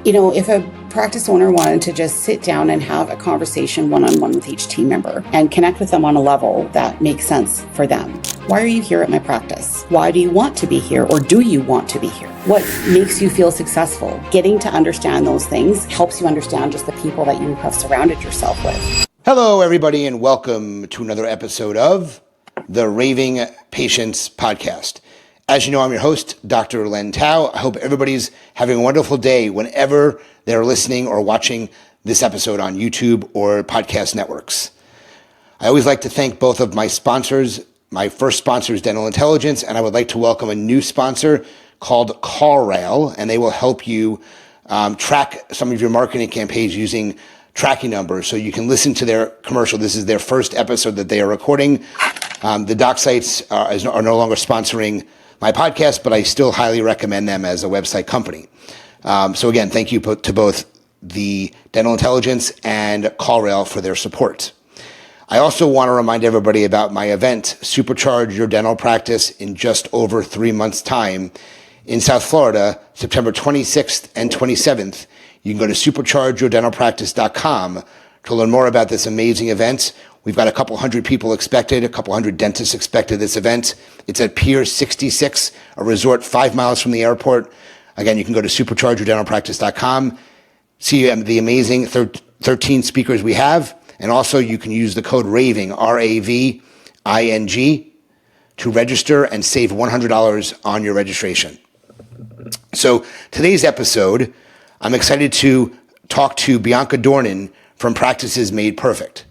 If a practice owner wanted to just sit down and have a conversation one-on-one with each team member and connect with them on a level that makes sense for them. Why are you here at my practice? Why do you want to be here, or do you want to be here? What makes you feel successful? Getting to understand those things helps you understand just the people that you have surrounded yourself with. Hello, everybody, and welcome to another episode of the Raving Patients Podcast. As you know, I'm your host, Dr. Len Tao. I hope everybody's having a wonderful day whenever they're listening or watching this episode on YouTube or podcast networks. I always like to thank both of my sponsors. My first sponsor is Dental Intelligence, and I would like to welcome a new sponsor called CallRail, and they will help you track some of your marketing campaigns using tracking numbers so you can listen to their commercial. This is their first episode that they are recording. The doc sites are no longer sponsoring my podcast, but I still highly recommend them as a website company. So again, thank you to both the Dental Intelligence and CallRail for their support. I also want to remind everybody about my event, Supercharge Your Dental Practice, in just over 3 months' time in South Florida, September 26th and 27th. You can go to superchargeyourdentalpractice.com to learn more about this amazing event. We've got a couple hundred people expected, a couple hundred dentists expected this event. It's at Pier 66, a resort 5 miles from the airport. Again, you can go to superchargeyourdentalpractice.com, see the amazing 13 speakers we have, and also you can use the code RAVING, RAVING, to register and save $100 on your registration. So today's episode, I'm excited to talk to Bianca Dornan from Practices Made Perfect.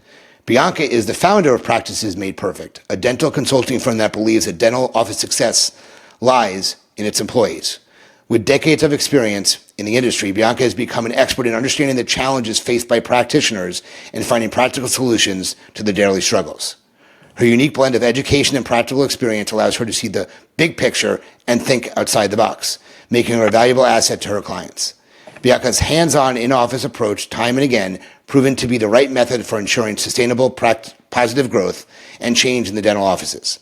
Bianca is the founder of Practices Made Perfect, a dental consulting firm that believes that dental office success lies in its employees. With decades of experience in the industry, Bianca has become an expert in understanding the challenges faced by practitioners and finding practical solutions to their daily struggles. Her unique blend of education and practical experience allows her to see the big picture and think outside the box, making her a valuable asset to her clients. Bianca's hands-on in-office approach, time and again, proven to be the right method for ensuring sustainable, positive growth and change in the dental offices.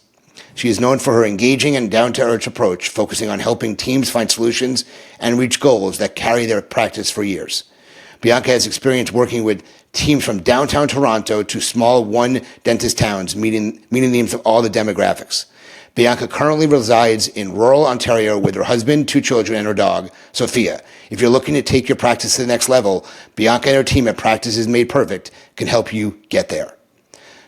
She is known for her engaging and down-to-earth approach, focusing on helping teams find solutions and reach goals that carry their practice for years. Bianca has experience working with teams from downtown Toronto to small one-dentist towns, meeting needs of all the demographics. Bianca currently resides in rural Ontario with her husband, 2 children, and her dog, Sophia. If you're looking to take your practice to the next level, Bianca and her team at Practices Made Perfect can help you get there.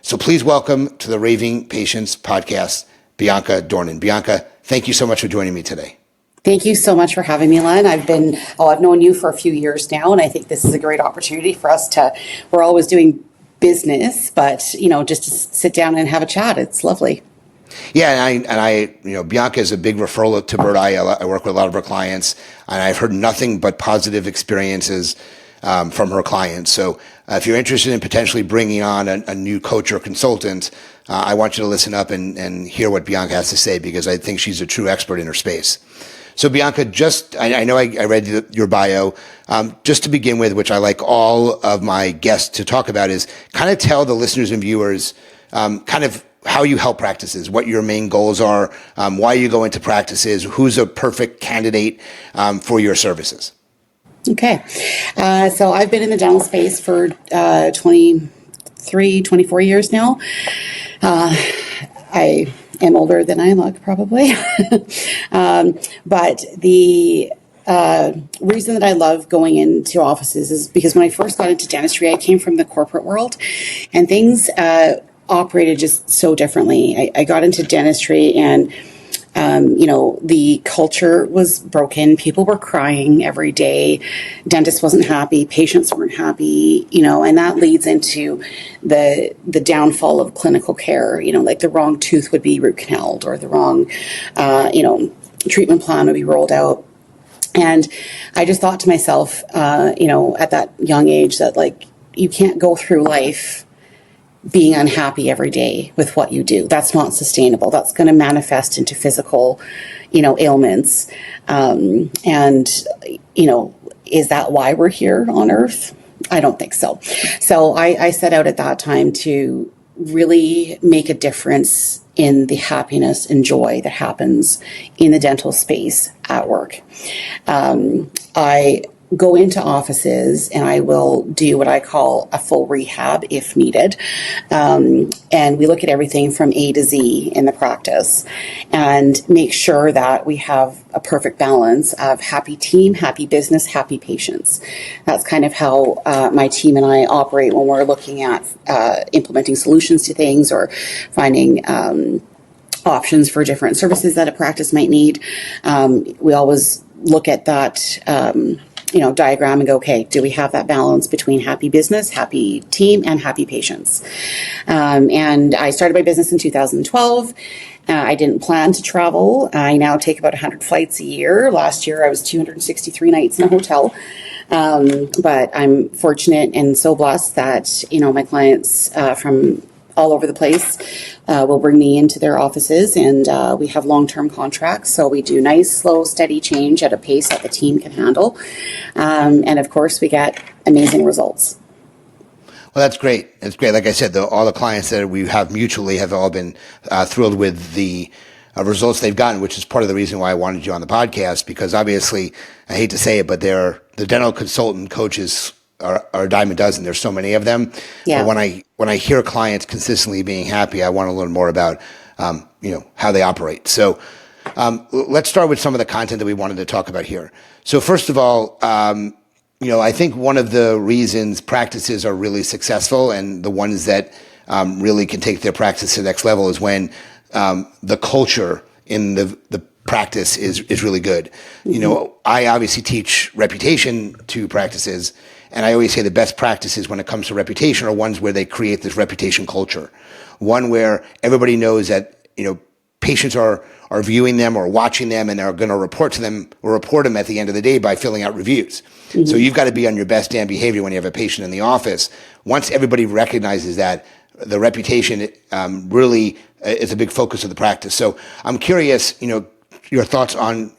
So please welcome to the Raving Patients Podcast, Bianca Dornan. Bianca, thank you so much for joining me today. Thank you so much for having me, Len. I've known you for a few years now, and I think this is a great opportunity for us we're always doing business, but, just to sit down and have a chat. It's lovely. Yeah, and Bianca is a big referral to Bird Eye. I work with a lot of her clients, and I've heard nothing but positive experiences from her clients. So if you're interested in potentially bringing on a new coach or consultant, I want you to listen up and hear what Bianca has to say, because I think she's a true expert in her space. So Bianca, I know I read your bio. Just to begin with, which I like all of my guests to talk about, is kind of tell the listeners and viewers kind of how you help practices, what your main goals are, why you go into practices, who's a perfect candidate for your services. Okay. So I've been in the dental space for 24 years now. I am older than I look, probably. But the reason that I love going into offices is because when I first got into dentistry, I came from the corporate world, and things operated just so differently. I got into dentistry, and the culture was broken. People were crying every day. Dentist wasn't happy. Patients weren't happy, and that leads into the downfall of clinical care. Like the wrong tooth would be root canaled, or the wrong, treatment plan would be rolled out. And I just thought to myself, at that young age, that you can't go through life being unhappy every day with what you do. That's not sustainable. That's going to manifest into physical, ailments. Is that why we're here on earth? I don't think so. So I set out at that time to really make a difference in the happiness and joy that happens in the dental space at work. I go into offices and I will do what I call a full rehab if needed. And we look at everything from A to Z in the practice and make sure that we have a perfect balance of happy team, happy business, happy patients. That's kind of how my team and I operate when we're looking at implementing solutions to things or finding options for different services that a practice might need. We always look at that diagram and go, okay, do we have that balance between happy business, happy team, and happy patients? And I started my business in 2012. I didn't plan to travel. I now take about 100 flights a year. Last year, I was 263 nights in a hotel. But I'm fortunate and so blessed that, my clients from all over the place will bring me into their offices, and we have long-term contracts. So we do nice, slow, steady change at a pace that the team can handle. And of course, we get amazing results. Well, that's great. It's great. Like I said, all the clients that we have mutually have all been thrilled with the results they've gotten, which is part of the reason why I wanted you on the podcast, because obviously, I hate to say it, but the dental consultant coaches are a dime a dozen. There's so many of them. Yeah. But when I hear clients consistently being happy, I want to learn more about how they operate. So let's start with some of the content that we wanted to talk about here. So first of all, I think one of the reasons practices are really successful and the ones that really can take their practice to the next level is when the culture in the practice is really good. Mm-hmm. I obviously teach reputation to practices, and I always say the best practices when it comes to reputation are ones where they create this reputation culture. One where everybody knows that, patients are viewing them or watching them and are going to report them at the end of the day by filling out reviews. Mm-hmm. So you've got to be on your best damn behavior when you have a patient in the office. Once everybody recognizes that, the reputation really is a big focus of the practice. So I'm curious, your thoughts on,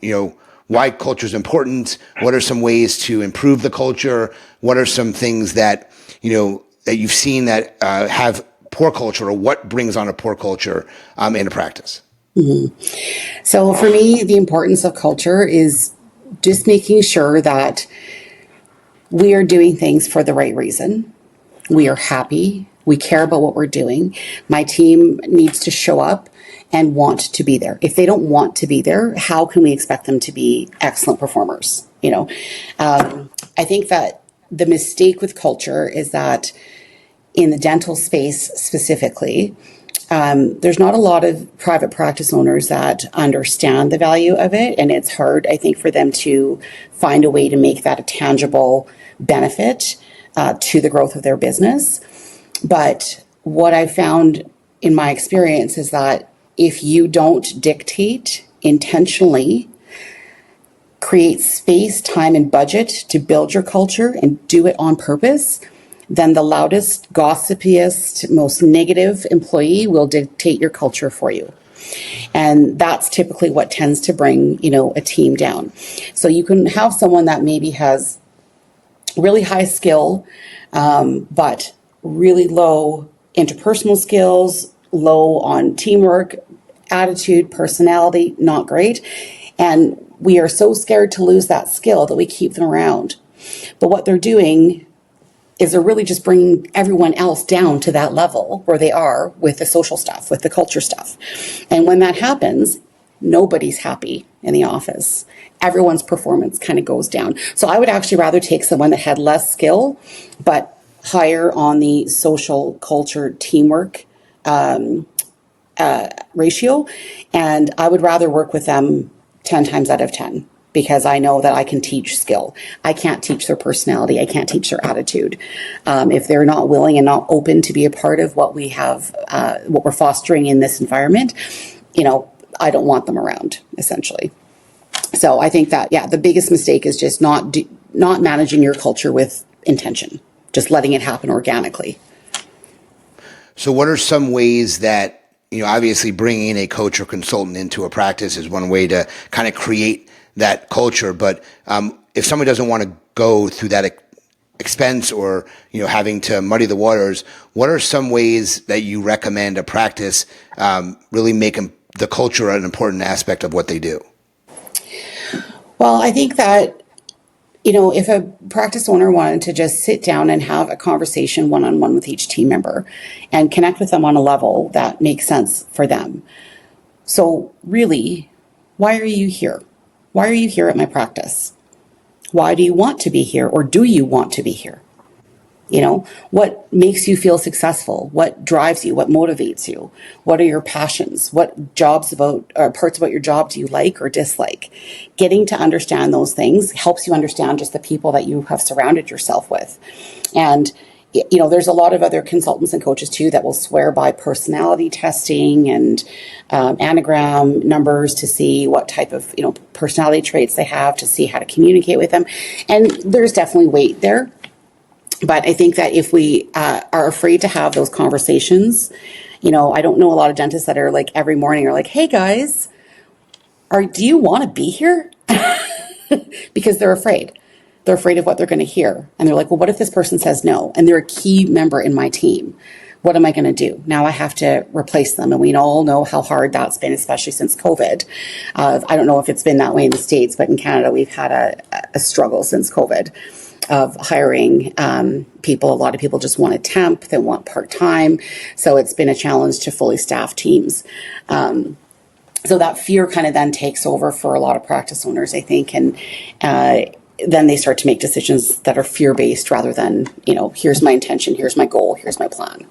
why culture is important. What are some ways to improve the culture? What are some things that, that you've seen that have poor culture, or what brings on a poor culture in a practice? Mm-hmm. So for me, the importance of culture is just making sure that we are doing things for the right reason. We are happy. We care about what we're doing. My team needs to show up and want to be there. If they don't want to be there, how can we expect them to be excellent performers? I think that the mistake with culture is that in the dental space specifically, there's not a lot of private practice owners that understand the value of it. And it's hard, I think, for them to find a way to make that a tangible benefit to the growth of their business. But what I've found in my experience is that if you don't dictate intentionally, create space, time, and budget to build your culture and do it on purpose, then the loudest, gossipiest, most negative employee will dictate your culture for you. And that's typically what tends to bring, a team down. So you can have someone that maybe has really high skill, but really low interpersonal skills, low on teamwork, attitude, personality, not great. And we are so scared to lose that skill that we keep them around. But what they're doing is they're really just bringing everyone else down to that level where they are with the social stuff, with the culture stuff. And when that happens, nobody's happy in the office. Everyone's performance kind of goes down. So I would actually rather take someone that had less skill, but higher on the social culture teamwork ratio. And I would rather work with them 10 times out of 10 because I know that I can teach skill. I can't teach their personality. I can't teach their attitude. If they're not willing and not open to be a part of what we have, what we're fostering in this environment, I don't want them around, essentially. So I think that, the biggest mistake is just not managing your culture with intention, just letting it happen organically. So what are some ways that, obviously bringing a coach or consultant into a practice is one way to kind of create that culture. But if someone doesn't want to go through that expense or, having to muddy the waters, what are some ways that you recommend a practice really make the culture an important aspect of what they do? Well, I think that, if a practice owner wanted to just sit down and have a conversation one-on-one with each team member and connect with them on a level that makes sense for them. So really, why are you here? Why are you here at my practice? Why do you want to be here, or do you want to be here? What makes you feel successful? What drives you? What motivates you? What are your passions? What parts about your job do you like or dislike? Getting to understand those things helps you understand just the people that you have surrounded yourself with. And, there's a lot of other consultants and coaches too that will swear by personality testing and anagram numbers to see what type of, personality traits they have, to see how to communicate with them. And there's definitely weight there. But I think that if we are afraid to have those conversations, I don't know a lot of dentists that are like every morning are like, hey guys, do you want to be here? Because they're afraid. They're afraid of what they're going to hear. And they're like, well, what if this person says no? And they're a key member in my team. What am I going to do? Now I have to replace them. And we all know how hard that's been, especially since COVID. I don't know if it's been that way in the States, but in Canada, we've had a struggle since COVID of hiring people. A lot of people just want a temp, they want part-time. So it's been a challenge to fully staff teams. So that fear kind of then takes over for a lot of practice owners, I think. And then they start to make decisions that are fear-based rather than, here's my intention, here's my goal, here's my plan.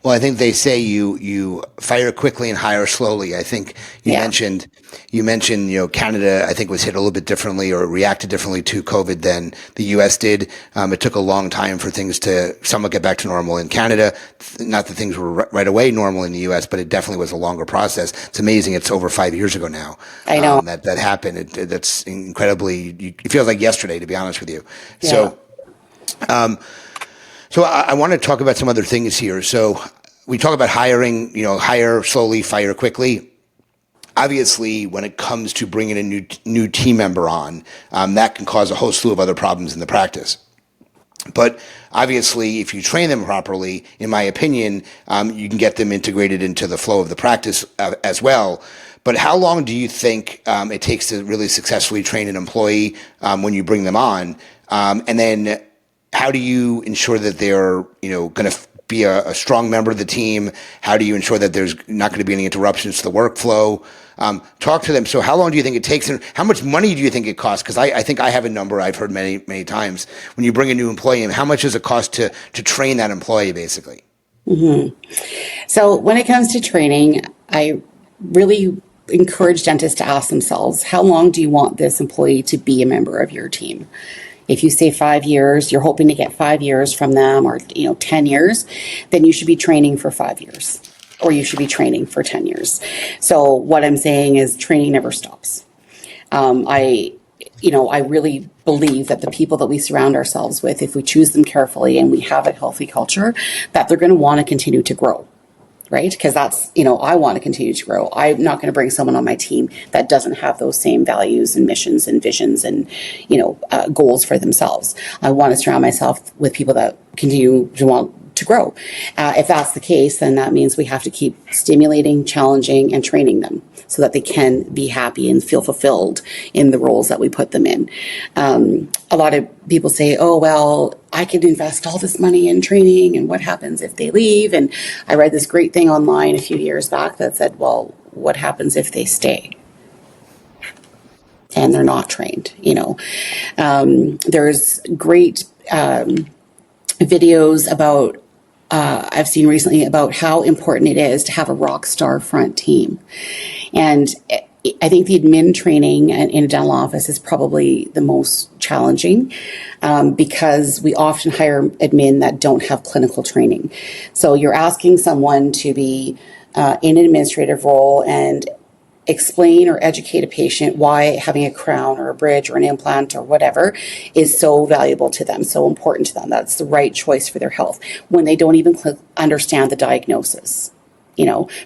Well, I think they say you fire quickly and hire slowly. I think you mentioned, Canada, I think, was hit a little bit differently or reacted differently to COVID than the U.S. did. It took a long time for things to somewhat get back to normal in Canada. Not that things were right away normal in the U.S., but it definitely was a longer process. It's amazing. It's over 5 years ago now. I know. That happened. That's incredibly, it feels like yesterday, to be honest with you. Yeah. So I want to talk about some other things here. So we talk about hiring, hire slowly, fire quickly. Obviously, when it comes to bringing a new team member on, that can cause a whole slew of other problems in the practice. But obviously, if you train them properly, in my opinion, you can get them integrated into the flow of the practice as well. But how long do you think it takes to really successfully train an employee when you bring them on? And then how do you ensure that they're, going to be a strong member of the team? How do you ensure that there's not going to be any interruptions to the workflow? Talk to them. So how long do you think it takes, and how much money do you think it costs? Because I think I have a number I've heard many, many times. When you bring a new employee in, how much does it cost to train that employee, basically? Mm-hmm. So when it comes to training, I really encourage dentists to ask themselves, how long do you want this employee to be a member of your team? If you say 5 years, you're hoping to get 5 years from them, or 10 years, then you should be training for 5 years, or you should be training for 10 years. So what I'm saying is training never stops. I really believe that the people that we surround ourselves with, if we choose them carefully and we have a healthy culture, that they're going to want to continue to grow. Right? Because that's, I want to continue to grow. I'm not going to bring someone on my team that doesn't have those same values and missions and visions and, goals for themselves. I want to surround myself with people that continue to want to grow. If that's the case, then that means we have to keep stimulating, challenging, and training them so that they can be happy and feel fulfilled in the roles that we put them in. A lot of people say, oh, well, I could invest all this money in training, and what happens if they leave? And I read this great thing online a few years back that said, well, what happens if they stay and they're not trained? There's great videos about I've seen recently about how important it is to have a rock star front team. And I think the admin training in a dental office is probably the most challenging because we often hire admin that don't have clinical training. So you're asking someone to be in an administrative role and explain or educate a patient why having a crown or a bridge or an implant or whatever is so valuable to them, so important to them. That's the right choice for their health when they don't even understand the diagnosis,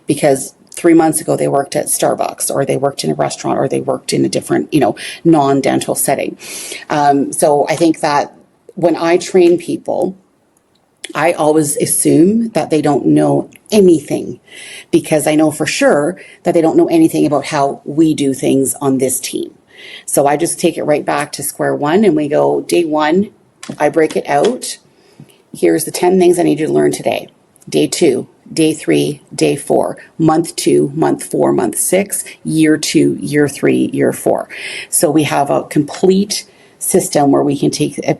because 3 months ago they worked at Starbucks or they worked in a restaurant or they worked in a different, non-dental setting. So I think that when I train people, I always assume that they don't know anything because I know for sure that they don't know anything about how we do things on this team. So I just take it right back to square one and we go, day one, I break it out. Here's the 10 things I need you to learn today. Day two, day three, day four, month two, month four, month six, year two, year three, year four. So we have a complete system where we can take an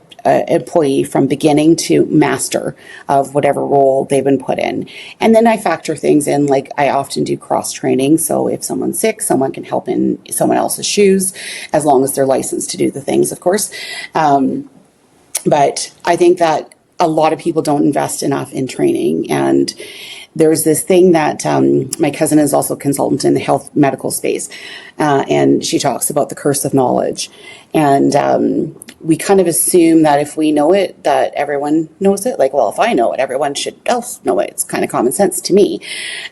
employee from beginning to master of whatever role they've been put in. And then I factor things in, like I often do cross training. So if someone's sick, someone can help in someone else's shoes, as long as they're licensed to do the things, of course. But I think that a lot of people don't invest enough in training. And there's this thing that my cousin is also a consultant in the health medical space. And she talks about the curse of knowledge. And we kind of assume that if we know it, that everyone knows it. Like, well, if I know it, everyone should else know it. It's kind of common sense to me.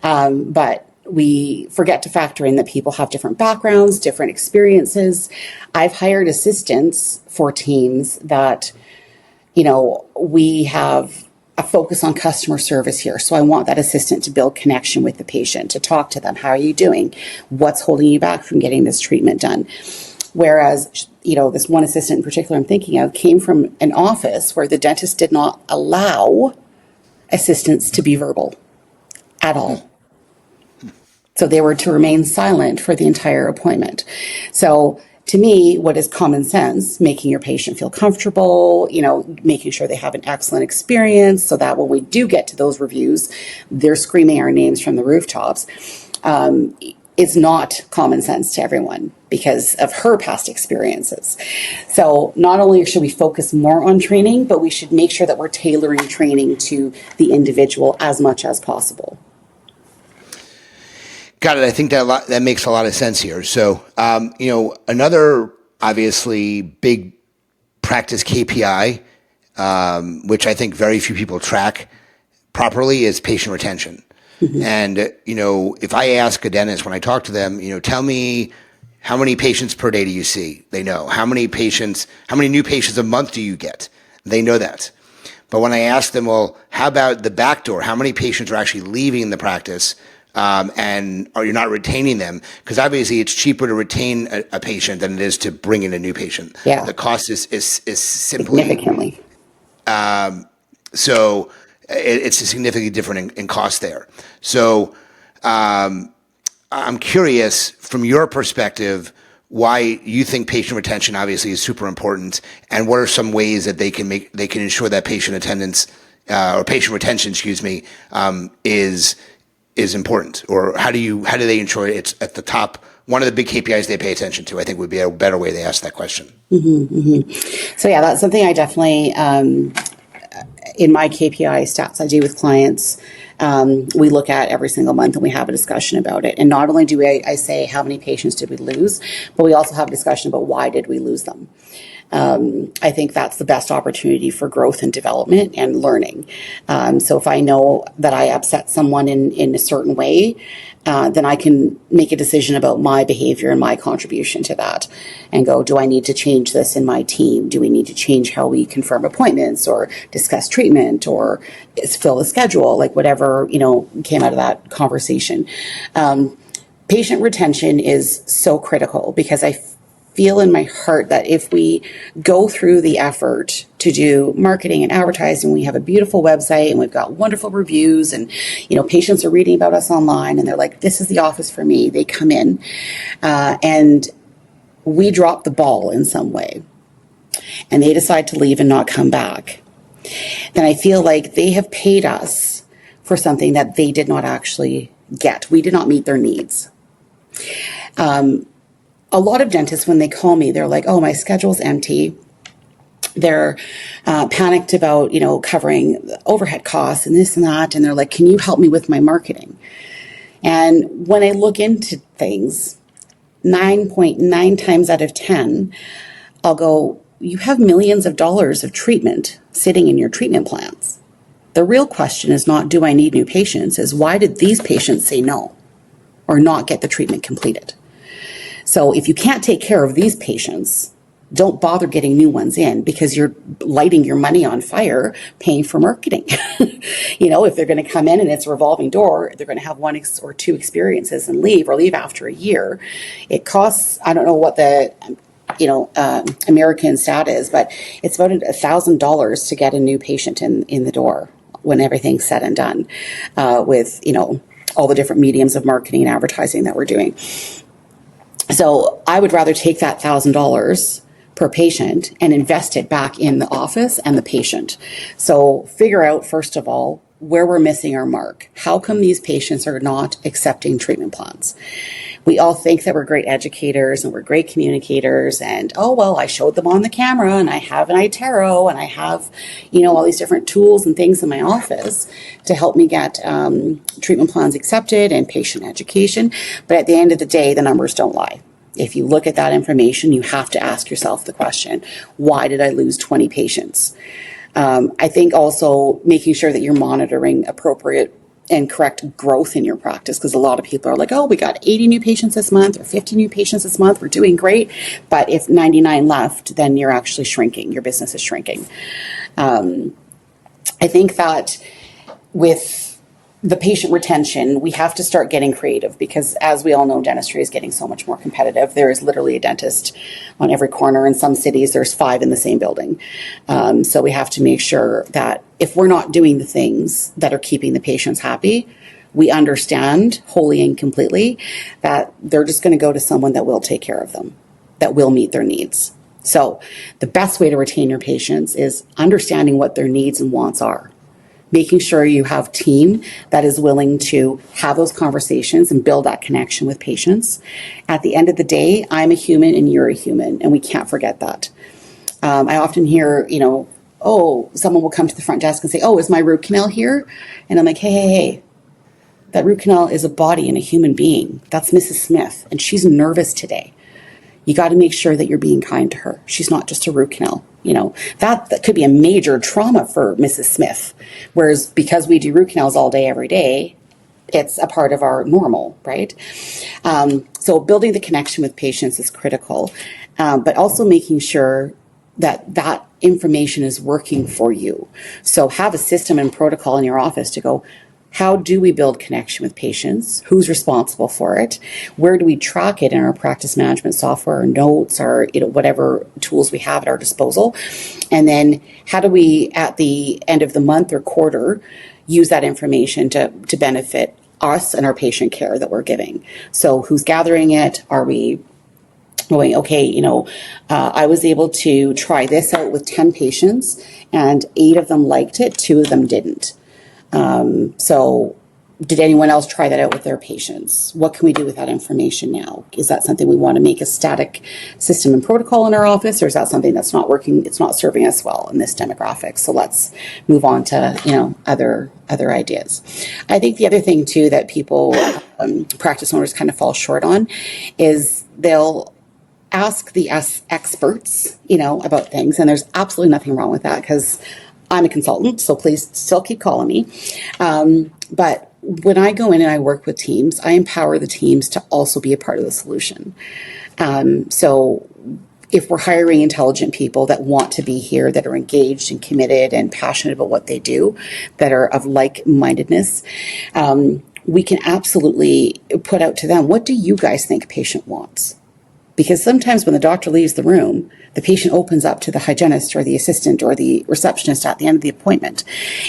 But we forget to factor in that people have different backgrounds, different experiences. I've hired assistants for teams that, we have a focus on customer service here. So I want that assistant to build connection with the patient, to talk to them. How are you doing? What's holding you back from getting this treatment done? Whereas, this one assistant in particular I'm thinking of came from an office where the dentist did not allow assistants to be verbal at all. So they were to remain silent for the entire appointment. So to me, what is common sense, making your patient feel comfortable, making sure they have an excellent experience so that when we do get to those reviews, they're screaming our names from the rooftops, is not common sense to everyone because of her past experiences. So not only should we focus more on training, but we should make sure that we're tailoring training to the individual as much as possible. Got it. I think that makes a lot of sense here. So, another obviously big practice KPI, which I think very few people track properly, is patient retention. Mm-hmm. And, if I ask a dentist when I talk to them, tell me how many patients per day do you see? They know. How many new patients a month do you get? They know that. But when I ask them, well, how about the back door? How many patients are actually leaving the practice? And are you not retaining them? Because obviously it's cheaper to retain a patient than it is to bring in a new patient. Yeah. The cost is simply significantly. So it's significantly different in cost there. So I'm curious from your perspective why you think patient retention obviously is super important, and what are some ways that they can ensure that patient attendance or patient retention, is important, or how do they ensure it's at the top? One of the big KPIs they pay attention to, I think, would be a better way to ask that question. Mm-hmm, mm-hmm. So yeah, that's something I definitely, in my KPI stats I do with clients, we look at every single month and we have a discussion about it. And not only do I say how many patients did we lose, but we also have a discussion about why did we lose them. I think that's the best opportunity for growth and development and learning. So if I know that I upset someone in a certain way, then I can make a decision about my behavior and my contribution to that and go, do I need to change this in my team? Do we need to change how we confirm appointments or discuss treatment or fill the schedule? Like whatever, came out of that conversation. Patient retention is so critical because I feel in my heart that if we go through the effort to do marketing and advertising, we have a beautiful website and we've got wonderful reviews and, patients are reading about us online and they're like, this is the office for me. They come in and we drop the ball in some way and they decide to leave and not come back. Then I feel like they have paid us for something that they did not actually get. We did not meet their needs. A lot of dentists, when they call me, they're like, oh, my schedule's empty. They're panicked about, covering overhead costs and this and that. And they're like, can you help me with my marketing? And when I look into things, 9.9 times out of 10, I'll go, you have millions of dollars of treatment sitting in your treatment plans. The real question is not, do I need new patients? Is why did these patients say no or not get the treatment completed? So if you can't take care of these patients, don't bother getting new ones in because you're lighting your money on fire paying for marketing. If they're going to come in and it's a revolving door, they're going to have one or two experiences and leave after a year. It costs, I don't know what the American stat is, but it's about $1,000 to get a new patient in the door when everything's said and done, with all the different mediums of marketing and advertising that we're doing. So I would rather take that $1,000 per patient and invest it back in the office and the patient. So figure out, first of all, where we're missing our mark. How come these patients are not accepting treatment plans? We all think that we're great educators and we're great communicators, and I showed them on the camera and I have an iTarot and I have, all these different tools and things in my office to help me get treatment plans accepted and patient education. But at the end of the day, the numbers don't lie. If you look at that information, you have to ask yourself the question, why did I lose 20 patients? I think also making sure that you're monitoring appropriate and correct growth in your practice, because a lot of people are like, we got 80 new patients this month or 50 new patients this month. We're doing great. But if 99 left, then you're actually shrinking. Your business is shrinking. I think that with the patient retention, we have to start getting creative because, as we all know, dentistry is getting so much more competitive. There is literally a dentist on every corner. In some cities, there's 5 in the same building. So we have to make sure that if we're not doing the things that are keeping the patients happy, we understand wholly and completely that they're just going to go to someone that will take care of them, that will meet their needs. So the best way to retain your patients is understanding what their needs and wants are. Making sure you have a team that is willing to have those conversations and build that connection with patients. At the end of the day, I'm a human and you're a human, and we can't forget that. I often hear, someone will come to the front desk and say, is my root canal here? And I'm like, hey, that root canal is a body and a human being. That's Mrs. Smith, and she's nervous today. You got to make sure that you're being kind to her. She's not just a root canal. That could be a major trauma for Mrs. Smith. Whereas because we do root canals all day, every day, it's a part of our normal, right? So building the connection with patients is critical, but also making sure that information is working for you. So have a system and protocol in your office to go, how do we build connection with patients? Who's responsible for it? Where do we track it in our practice management software or notes or whatever tools we have at our disposal? And then how do we, at the end of the month or quarter, use that information to benefit us and our patient care that we're giving? So who's gathering it? Are we going, I was able to try this out with 10 patients and 8 of them liked it, 2 of them didn't. So did anyone else try that out with their patients? What can we do with that information now? Is that something we want to make a static system and protocol in our office, or is that something that's not working? It's not serving us well in this demographic. So let's move on to, other ideas. I think the other thing too that people, practice owners kind of fall short on is they'll ask the experts, about things. And there's absolutely nothing wrong with that because I'm a consultant, so please still keep calling me. But when I go in and I work with teams, I empower the teams to also be a part of the solution. So if we're hiring intelligent people that want to be here, that are engaged and committed and passionate about what they do, that are of like-mindedness, we can absolutely put out to them, what do you guys think a patient wants? Because sometimes when the doctor leaves the room, the patient opens up to the hygienist or the assistant or the receptionist at the end of the appointment.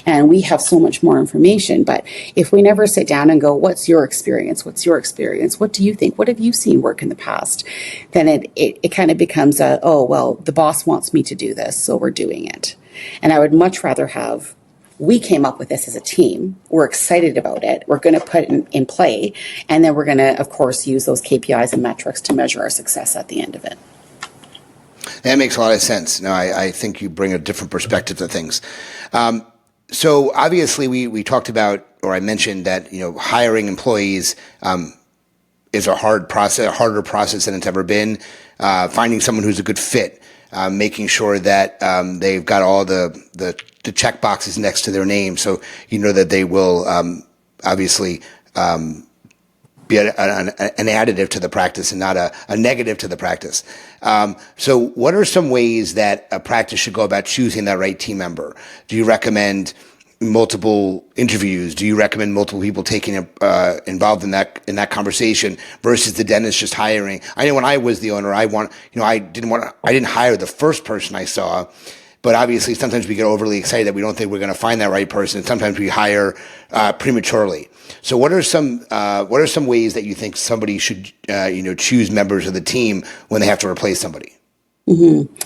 And we have so much more information. But if we never sit down and go, what's your experience? What's your experience? What do you think? What have you seen work in the past? Then it kind of becomes the boss wants me to do this, so we're doing it. And I would much rather have, we came up with this as a team. We're excited about it. We're going to put it in play. And then we're going to, of course, use those KPIs and metrics to measure our success at the end of it. That makes a lot of sense. No, I think you bring a different perspective to things. So obviously we talked about, or I mentioned that, hiring employees is a harder process than it's ever been. Finding someone who's a good fit, making sure that they've got all the check boxes next to their name, so that they will obviously be an additive to the practice and not a negative to the practice. So what are some ways that a practice should go about choosing that right team member? Do you recommend multiple interviews? Do you recommend multiple people taking involved in that conversation versus the dentist just hiring? I know when I was the owner, I didn't hire the first person I saw. But obviously, sometimes we get overly excited that we don't think we're going to find that right person. Sometimes we hire prematurely. So, what are some ways that you think somebody should choose members of the team when they have to replace somebody?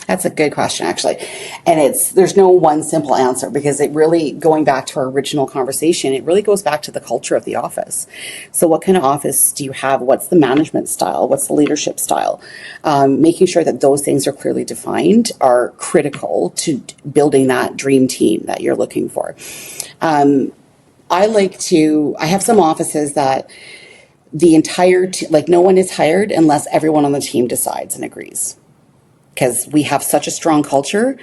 That's a good question, actually. And there's no one simple answer, because it really, going back to our original conversation, it really goes back to the culture of the office. So what kind of office do you have? What's the management style? What's the leadership style? Making sure that those things are clearly defined are critical to building that dream team that you're looking for. I have some offices that the entire, no one is hired unless everyone on the team decides and agrees. Because we have such a strong culture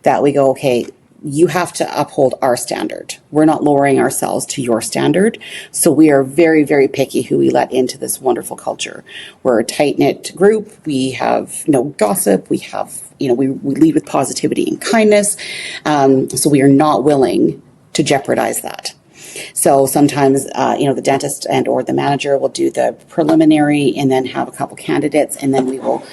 that we go, okay, you have to uphold our standard. We're not lowering ourselves to your standard. So we are very, very picky who we let into this wonderful culture. We're a tight-knit group. We have no gossip. We have, we lead with positivity and kindness. So we are not willing to jeopardize that. So sometimes, the dentist and or the manager will do the preliminary and then have a couple candidates, and then we will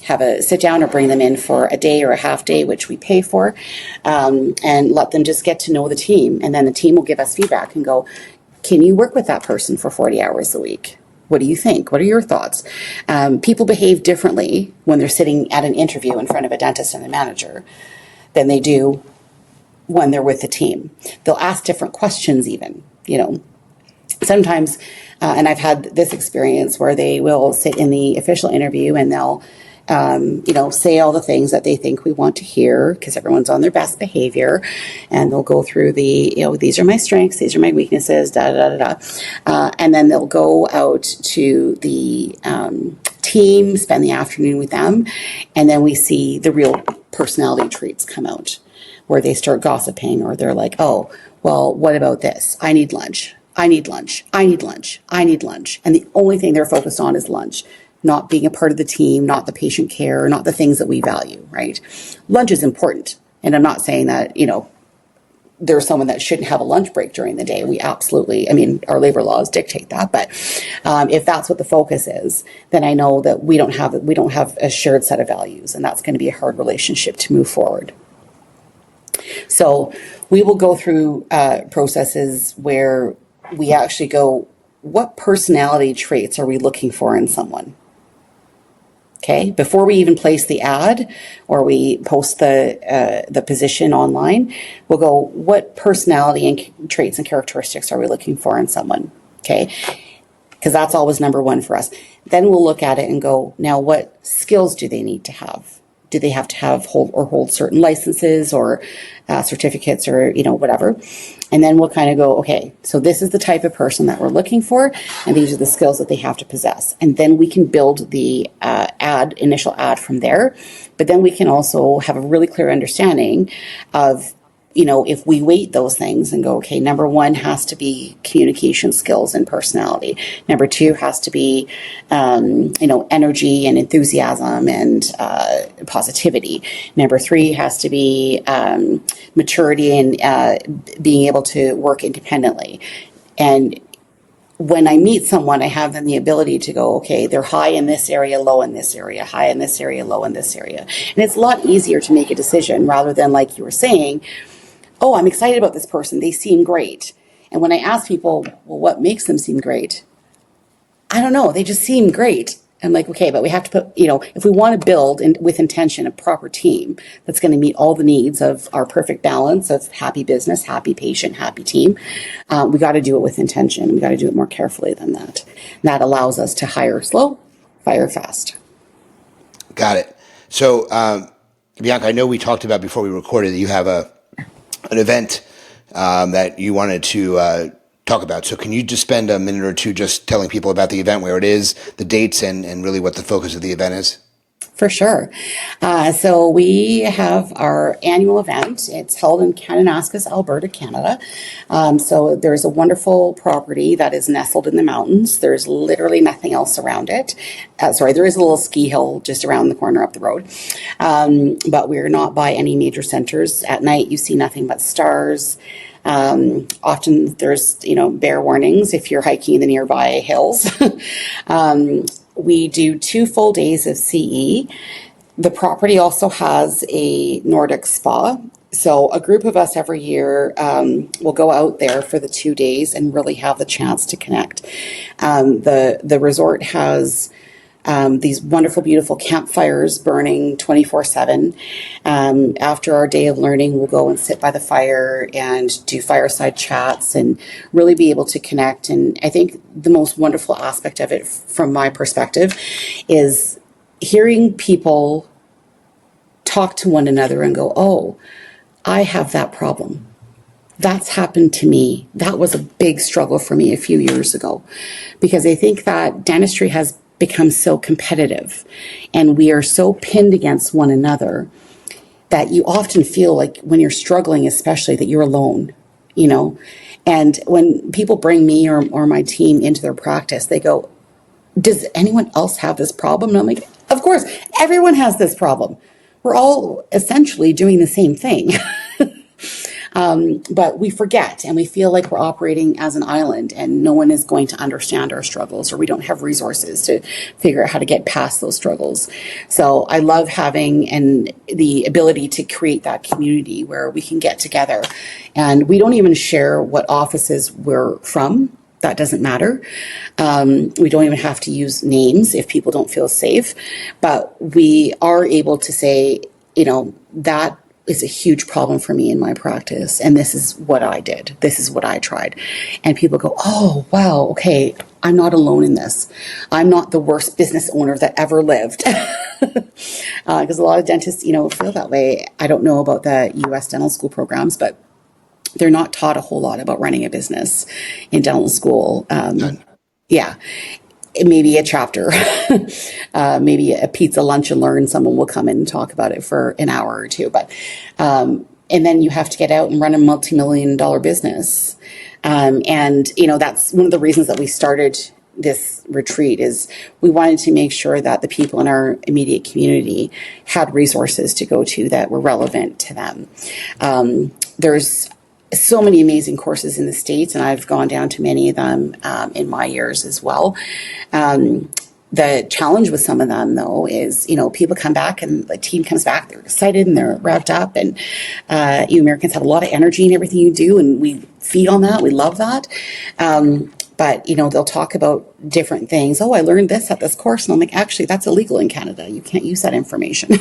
have a sit down or bring them in for a day or a half day, which we pay for, and let them just get to know the team. And then the team will give us feedback and go, can you work with that person for 40 hours a week? What do you think? What are your thoughts? People behave differently when they're sitting at an interview in front of a dentist and a manager than they do when they're with the team. They'll ask different questions even, sometimes, and I've had this experience where they will sit in the official interview and they'll, say all the things that they think we want to hear because everyone's on their best behavior, and they'll go through these are my strengths, these are my weaknesses, and then they'll go out to the team, spend the afternoon with them, and then we see the real personality traits come out, where they start gossiping, or they're like, oh, well, what about this? I need lunch. I need lunch. I need lunch. I need lunch. And the only thing they're focused on is lunch, not being a part of the team, not the patient care, not the things that we value, right? Lunch is important. And I'm not saying that, there's someone that shouldn't have a lunch break during the day. We absolutely, our labor laws dictate that. But if that's what the focus is, then I know that we don't have a shared set of values, and that's going to be a hard relationship to move forward. So we will go through processes where we actually go, what personality traits are we looking for in someone? Okay, before we even place the ad or we post the position online, we'll go, what personality and traits and characteristics are we looking for in someone? Okay, because that's always number one for us. Then we'll look at it and go, now what skills do they need to have? Do they have to hold certain licenses or certificates or, whatever? And then we'll kind of go, okay, so this is the type of person that we're looking for, and these are the skills that they have to possess. And then we can build the initial ad from there. But then we can also have a really clear understanding of, if we weight those things and go, okay, number one has to be communication skills and personality. Number two has to be, energy and enthusiasm and positivity. Number three has to be maturity and being able to work independently. And when I meet someone, I have then the ability to go, okay, they're high in this area, low in this area, high in this area, low in this area. And it's a lot easier to make a decision rather than, like you were saying, oh, I'm excited about this person. They seem great. And when I ask people, well, what makes them seem great? I don't know. They just seem great. I'm like, okay, but we have to put, if we want to build with intention a proper team that's going to meet all the needs of our perfect balance of happy business, happy patient, happy team, we got to do it with intention. We got to do it more carefully than that. And that allows us to hire slow, fire fast. Got it. So, Bianca, I know we talked about before we recorded that you have an event that you wanted to talk about. So can you just spend a minute or two just telling people about the event, where it is, the dates, and really what the focus of the event is? For sure. So we have our annual event. It's held in Kananaskis, Alberta, Canada. So there's a wonderful property that is nestled in the mountains. There's literally nothing else around it. There is a little ski hill just around the corner up the road. But we're not by any major centers. At night, you see nothing but stars. Often there's, bear warnings if you're hiking in the nearby hills. We do 2 full days of CE. The property also has a Nordic spa. So a group of us every year will go out there for the 2 days and really have the chance to connect. The resort has these wonderful, beautiful campfires burning 24/7. After our day of learning, we'll go and sit by the fire and do fireside chats and really be able to connect. And I think the most wonderful aspect of it, from my perspective, is hearing people talk to one another and go, oh, I have that problem. That's happened to me. That was a big struggle for me a few years ago, because I think that dentistry has become so competitive and we are so pinned against one another that you often feel like when you're struggling, especially, that you're alone, And when people bring me or my team into their practice, they go, does anyone else have this problem? And I'm like, of course, everyone has this problem. We're all essentially doing the same thing. But we forget and we feel like we're operating as an island and no one is going to understand our struggles, or we don't have resources to figure out how to get past those struggles. So I love having the ability to create that community where we can get together, and we don't even share what offices we're from. That doesn't matter. We don't even have to use names if people don't feel safe, but we are able to say, that is a huge problem for me in my practice, and this is what I did. This is what I tried. And people go, oh, wow, okay, I'm not alone in this. I'm not the worst business owner that ever lived. Because a lot of dentists, feel that way. I don't know about the U.S. dental school programs, but they're not taught a whole lot about running a business in dental school. Yeah. Maybe a chapter, maybe a pizza lunch and learn. Someone will come in and talk about it for an hour or two. But, and then you have to get out and run a multi-million-dollar business. That's one of the reasons that we started this retreat, is we wanted to make sure that the people in our immediate community had resources to go to that were relevant to them. There's so many amazing courses in the States, and I've gone down to many of them in my years as well. The challenge with some of them, though, is, people come back and the team comes back, they're excited and they're revved up, and you Americans have a lot of energy in everything you do, and we feed on that. We love that. But, they'll talk about different things. Oh, I learned this at this course. And I'm like, actually, that's illegal in Canada. You can't use that information.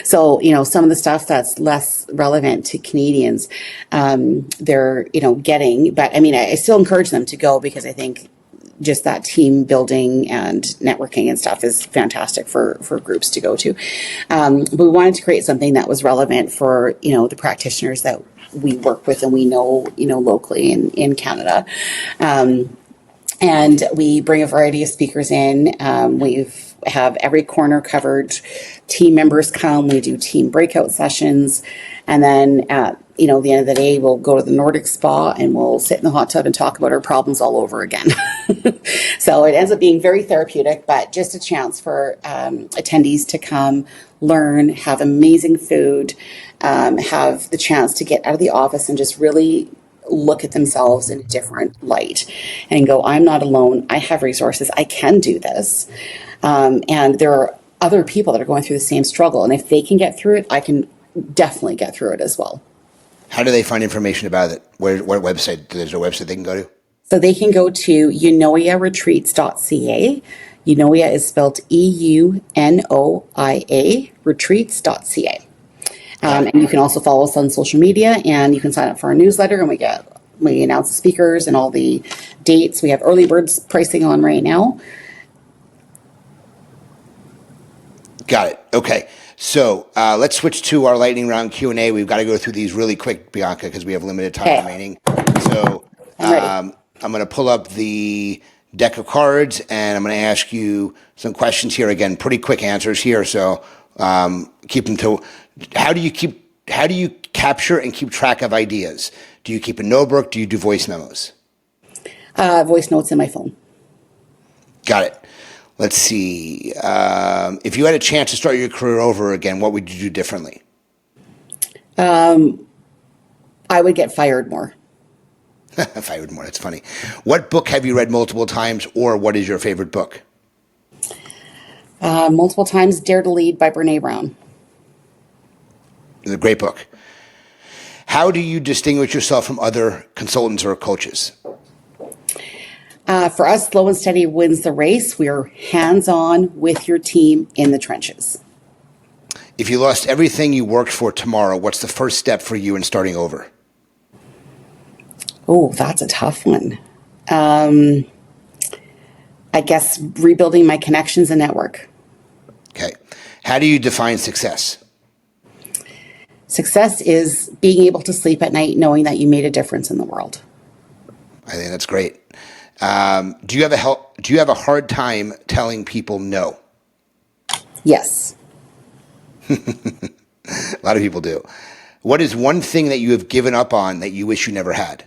So, some of the stuff that's less relevant to Canadians, they're, getting, but I still encourage them to go, because I think just that team building and networking and stuff is fantastic for groups to go to. But we wanted to create something that was relevant for, the practitioners that we work with and we know, locally in Canada. And we bring a variety of speakers in. We've have every corner covered. Team members come. We do team breakout sessions. And then at, the end of the day, we'll go to the Nordic spa and we'll sit in the hot tub and talk about our problems all over again. So it ends up being very therapeutic, but just a chance for attendees to come, learn, have amazing food, have the chance to get out of the office and just really look at themselves in a different light and go, I'm not alone. I have resources. I can do this. And there are other people that are going through the same struggle. And if they can get through it, I can definitely get through it as well. How do they find information about it? What website? There's a website they can go to? So they can go to unoiaretreats.ca. Unoia is spelled EUNOIA, retreats.ca. And you can also follow us on social media, and you can sign up for our newsletter, and we announce the speakers and all the dates. We have early birds pricing on right now. Got it. Okay. So let's switch to our lightning round Q&A. We've got to go through these really quick, Bianca, because we have limited time remaining. So I'm going to pull up the deck of cards, and I'm going to ask you some questions here. Again, pretty quick answers here, so keep them to. How do you capture and keep track of ideas? Do you keep a notebook? Do you do voice memos? Voice notes in my phone. Got it. Let's see. If you had a chance to start your career over again, what would you do differently? I would get fired more. Fired more. That's funny. What book have you read multiple times, or what is your favorite book? Multiple times, Dare to Lead by Brene Brown. It's a great book. How do you distinguish yourself from other consultants or coaches? For us, slow and steady wins the race. We are hands-on with your team in the trenches. If you lost everything you worked for tomorrow, what's the first step for you in starting over? Oh, that's a tough one. I guess rebuilding my connections and network. Okay. How do you define success? Success is being able to sleep at night knowing that you made a difference in the world. I think that's great. Do you have a hard time telling people no? Yes. A lot of people do. What is one thing that you have given up on that you wish you never had?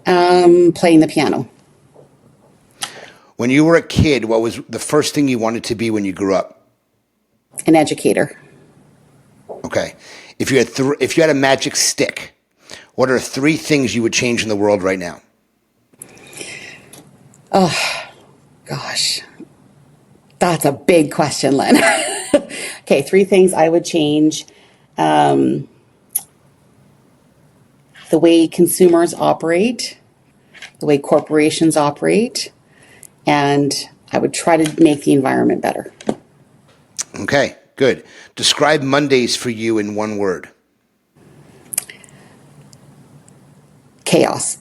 Playing the piano. When you were a kid, what was the first thing you wanted to be when you grew up? An educator. Okay. If you had a magic stick, what are 3 things you would change in the world right now? Oh, gosh. That's a big question, Len. Okay, 3 things I would change. The way consumers operate, the way corporations operate, and I would try to make the environment better. Okay, good. Describe Mondays for you in one word. Chaos.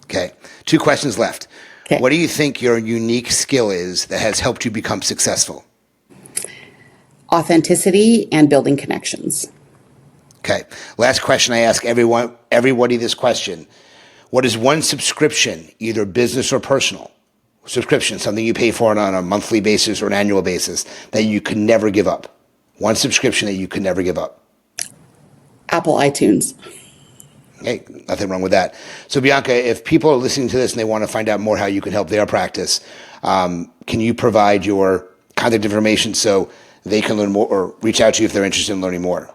Okay. 2 questions left. Okay. What do you think your unique skill is that has helped you become successful? Authenticity and building connections. Okay. Last question. I ask everybody this question. What is one subscription, either business or personal subscription, something you pay for on a monthly basis or an annual basis, that you could never give up? One subscription that you could never give up. Apple iTunes. Hey, nothing wrong with that. So Bianca, if people are listening to this and they want to find out more how you can help their practice, can you provide your contact information so they can learn more or reach out to you if they're interested in learning more?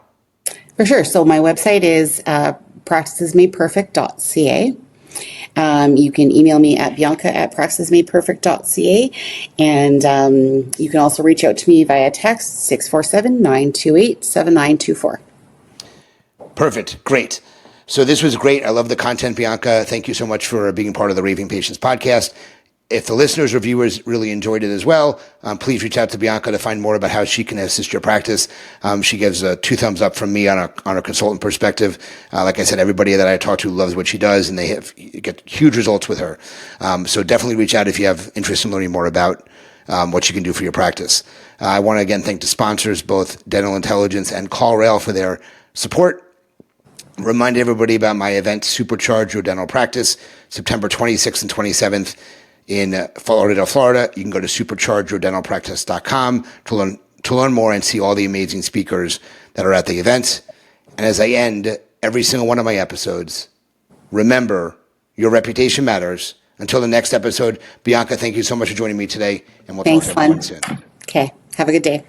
For sure. So my website is practicesmadeperfect.ca. You can email me at bianca@practicesmadeperfect.ca. And you can also reach out to me via text 647-928-7924. Perfect. Great. So this was great. I love the content, Bianca. Thank you so much for being part of the Raving Patients podcast. If the listeners or viewers really enjoyed it as well, please reach out to Bianca to find more about how she can assist your practice. She gives 2 thumbs up from me on a consultant perspective. Like I said, everybody that I talk to loves what she does, and they get huge results with her. So definitely reach out if you have interest in learning more about what you can do for your practice. I want to again thank the sponsors, both Dental Intelligence and CallRail, for their support. Remind everybody about my event, Supercharge Your Dental Practice, September 26th and 27th in Fort Lauderdale, Florida. You can go to superchargeyourdentalpractice.com to learn more and see all the amazing speakers that are at the event. And as I end every single one of my episodes, remember, your reputation matters. Until the next episode, Bianca, thank you so much for joining me today, and we'll talk to everyone soon. Okay. Have a good day.